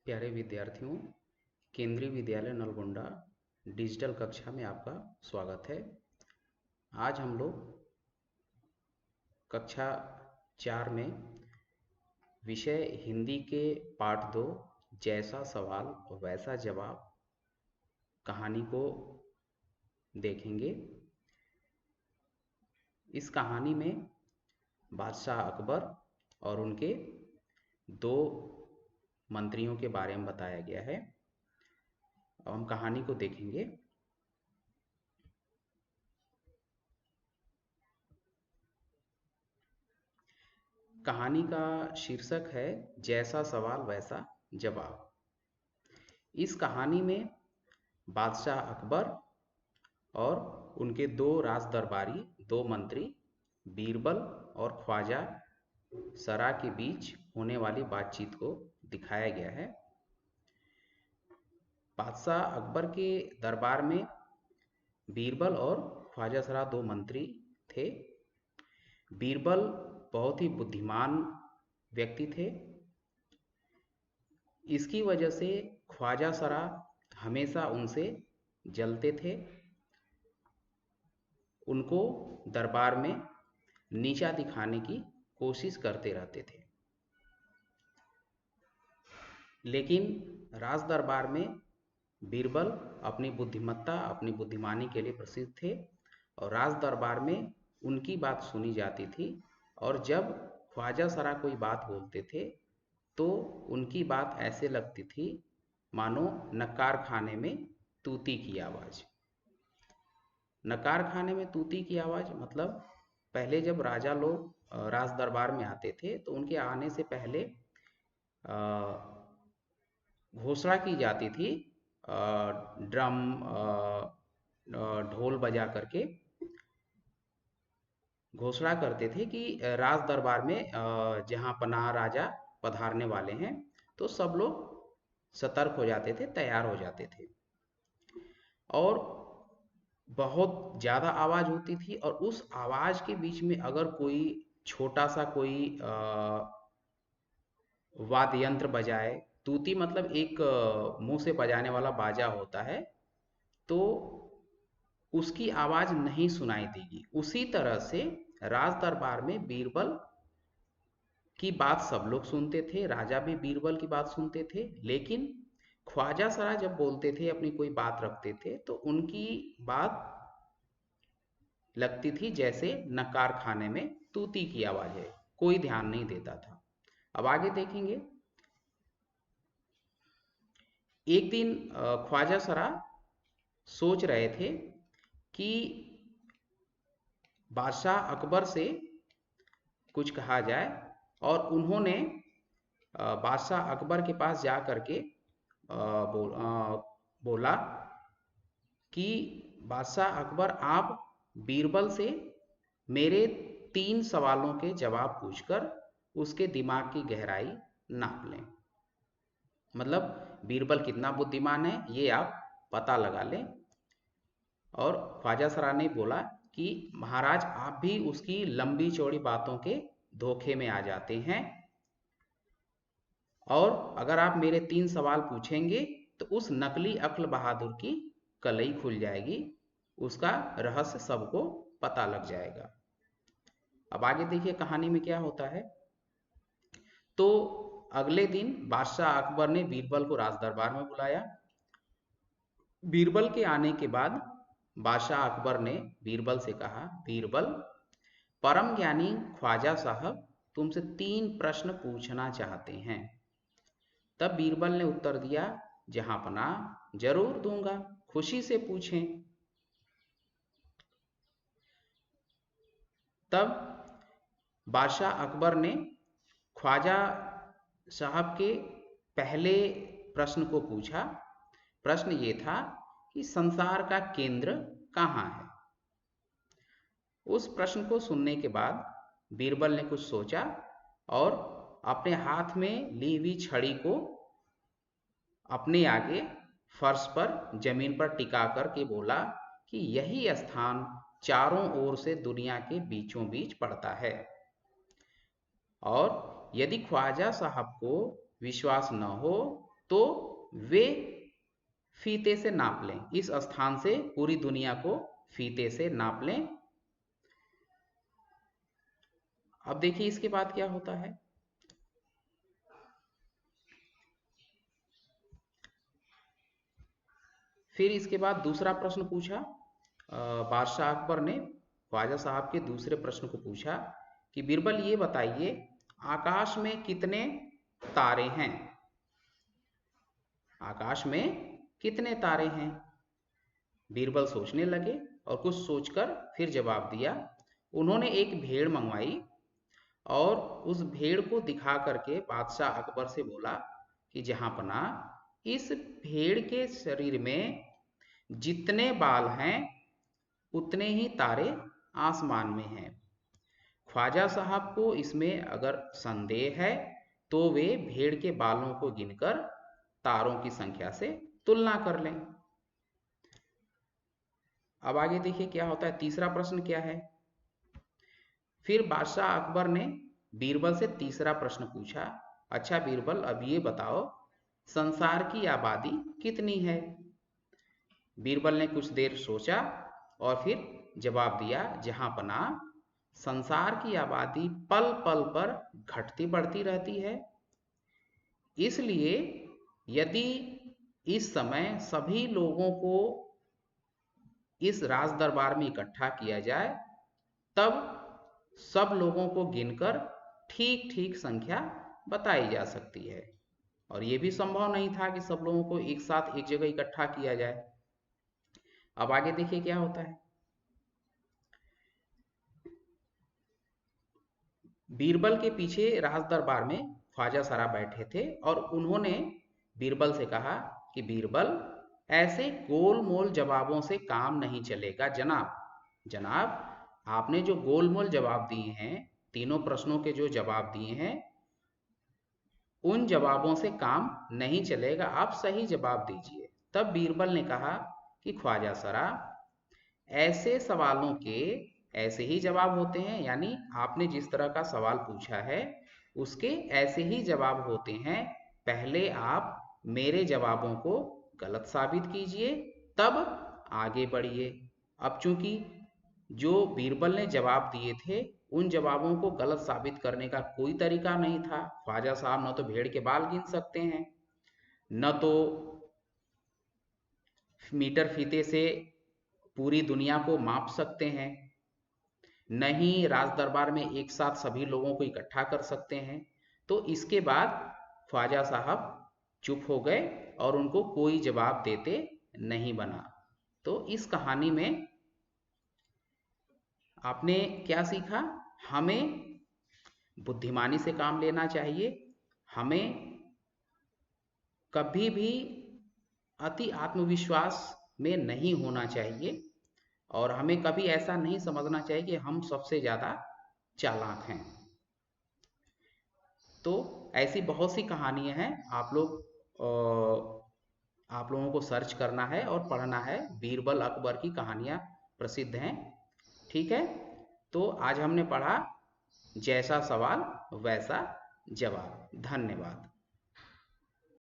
प्यारे विद्यार्थियों, केंद्रीय विद्यालय नलगोंडा डिजिटल कक्षा में आपका स्वागत है। आज हम लोग कक्षा 4 में विषय हिंदी के पाठ 2 जैसा सवाल वैसा जवाब कहानी को देखेंगे। इस कहानी में बादशाह अकबर और उनके 2 मंत्रियों के बारे में बताया गया है। अब हम कहानी को देखेंगे। कहानी का शीर्षक है जैसा सवाल वैसा जवाब। इस कहानी में बादशाह अकबर और उनके 2 राज दरबारी 2 मंत्री बीरबल और ख्वाजा सरा के बीच होने वाली बातचीत को दिखाया गया है। बादशाह अकबर के दरबार में बीरबल और ख्वाजा सरा 2 मंत्री थे। बीरबल बहुत ही बुद्धिमान व्यक्ति थे। इसकी वजह से ख्वाजा सरा हमेशा उनसे जलते थे, उनको दरबार में नीचा दिखाने की कोशिश करते रहते थे। लेकिन राज दरबार में बीरबल अपनी बुद्धिमत्ता अपनी बुद्धिमानी के लिए प्रसिद्ध थे और राज दरबार में उनकी बात सुनी जाती थी। और जब ख्वाजा सरा कोई बात बोलते थे तो उनकी बात ऐसे लगती थी मानो नकार खाने में तूती की आवाज़। नकार खाने में तूती की आवाज़ मतलब पहले जब राजा लोग राज दरबार में आते थे तो उनके आने से पहले घोषणा की जाती थी, ड्रम ढोल बजा करके घोषणा करते थे कि राज दरबार में जहाँ पनाह राजा पधारने वाले हैं। तो सब लोग सतर्क हो जाते थे, तैयार हो जाते थे और बहुत ज़्यादा आवाज़ होती थी। और उस आवाज़ के बीच में अगर कोई छोटा सा कोई वाद्य यंत्र बजाए, तूती मतलब एक मुंह से बजाने वाला बाजा होता है, तो उसकी आवाज़ नहीं सुनाई देगी। उसी तरह से राज दरबार में बीरबल की बात सब लोग सुनते थे, राजा भी बीरबल की बात सुनते थे। लेकिन ख्वाजा सरा जब बोलते थे, अपनी कोई बात रखते थे, तो उनकी बात लगती थी जैसे नकार खाने में तूती की आवाज़ है, कोई ध्यान नहीं देता था। अब आगे देखेंगे। एक दिन ख्वाजा सरा सोच रहे थे कि बादशाह अकबर से कुछ कहा जाए और उन्होंने बादशाह अकबर के पास जा करके बोला कि बादशाह अकबर, आप बीरबल से मेरे 3 सवालों के जवाब पूछकर उसके दिमाग की गहराई नाप लें। मतलब बीरबल कितना बुद्धिमान है ये आप पता लगा लें। और ख्वाजा सरा ने बोला कि महाराज, आप भी उसकी लंबी चौड़ी बातों के धोखे में आ जाते हैं और अगर आप मेरे 3 सवाल पूछेंगे तो उस नकली अक्ल बहादुर की कलई खुल जाएगी, उसका रहस्य सबको पता लग जाएगा। अब आगे देखिए कहानी में क्या होता है। तो अगले दिन बादशाह अकबर ने बीरबल को राज दरबार में बुलाया। बीरबल के आने के बाद बादशाह अकबर ने बीरबल से कहा, बीरबल, परम ज्ञानी ख्वाजा साहब तुमसे 3 प्रश्न पूछना चाहते हैं। तब बीरबल ने उत्तर दिया, जहां पनाह जरूर दूंगा, खुशी से पूछें। तब बादशाह अकबर ने ख्वाजा साहब के पहले प्रश्न को पूछा। प्रश्न ये था कि संसार का केंद्र कहाँ है। उस प्रश्न को सुनने के बाद बीरबल ने कुछ सोचा और अपने हाथ में ली हुई छड़ी को अपने आगे फर्श पर जमीन पर टिका कर के बोला कि यही स्थान चारों ओर से दुनिया के बीचों बीच पड़ता है और यदि ख्वाजा साहब को विश्वास न हो तो वे फीते से नाप लें, इस स्थान से पूरी दुनिया को फीते से नाप लें। अब देखिए इसके बाद क्या होता है। फिर इसके बाद दूसरा प्रश्न पूछा बादशाह अकबर ने ख्वाजा साहब के दूसरे प्रश्न को पूछा कि बीरबल ये बताइए आकाश में कितने तारे हैं, आकाश में कितने तारे हैं। बीरबल सोचने लगे और कुछ सोचकर फिर जवाब दिया। उन्होंने एक भेड़ मंगवाई और उस भेड़ को दिखा करके बादशाह अकबर से बोला कि जहांपना इस भेड़ के शरीर में जितने बाल हैं उतने ही तारे आसमान में हैं। ख्वाजा साहब को इसमें अगर संदेह है तो वे भेड़ के बालों को गिनकर तारों की संख्या से तुलना कर लें। अब आगे देखिए क्या होता है। तीसरा प्रश्न क्या है। फिर बादशाह अकबर ने बीरबल से तीसरा प्रश्न पूछा, अच्छा बीरबल अब ये बताओ संसार की आबादी कितनी है। बीरबल ने कुछ देर सोचा और फिर जवाब दिया, जहांपना संसार की आबादी पल पल पर घटती बढ़ती रहती है, इसलिए यदि इस समय सभी लोगों को इस राज दरबार में इकट्ठा किया जाए तब सब लोगों को गिनकर ठीक ठीक संख्या बताई जा सकती है। और यह भी संभव नहीं था कि सब लोगों को एक साथ एक जगह इकट्ठा किया जाए। अब आगे देखिए क्या होता है। बीरबल के पीछे राज दरबार में ख्वाजा सरा बैठे थे और उन्होंने बीरबल से कहा कि बीरबल ऐसे गोल मोल जवाबों से काम नहीं चलेगा जनाब। जनाब आपने जो गोल मोल जवाब दिए हैं, तीनों प्रश्नों के जो जवाब दिए हैं, उन जवाबों से काम नहीं चलेगा, आप सही जवाब दीजिए। तब बीरबल ने कहा कि ख्वाजा सरा ऐसे सवालों के ऐसे ही जवाब होते हैं, यानी आपने जिस तरह का सवाल पूछा है उसके ऐसे ही जवाब होते हैं। पहले आप मेरे जवाबों को गलत साबित ख्वाजा तब आगे बढ़िए। अब चूंकि जो बीरबल ने जवाब दिए थे उन जवाबों को गलत साबित करने का कोई तरीका नहीं था। ख्वाजा साहब न तो भेड़ के बाल गिन सकते हैं, न तो मीटर फीते से पूरी दुनिया को माप सकते हैं, नहीं राज दरबार में एक साथ सभी लोगों को इकट्ठा कर सकते हैं। तो इसके बाद ख्वाजा साहब चुप हो गए और उनको कोई जवाब देते नहीं बना। तो इस कहानी में आपने क्या सीखा। हमें बुद्धिमानी से काम लेना चाहिए, हमें कभी भी अति आत्मविश्वास में नहीं होना चाहिए और हमें कभी ऐसा नहीं समझना चाहिए कि हम सबसे ज़्यादा चालाक हैं। तो ऐसी बहुत सी कहानियां हैं, आप लोगों को सर्च करना है और पढ़ना है। बीरबल अकबर की कहानियां प्रसिद्ध हैं, ठीक है। तो आज हमने पढ़ा जैसा सवाल वैसा जवाब। धन्यवाद।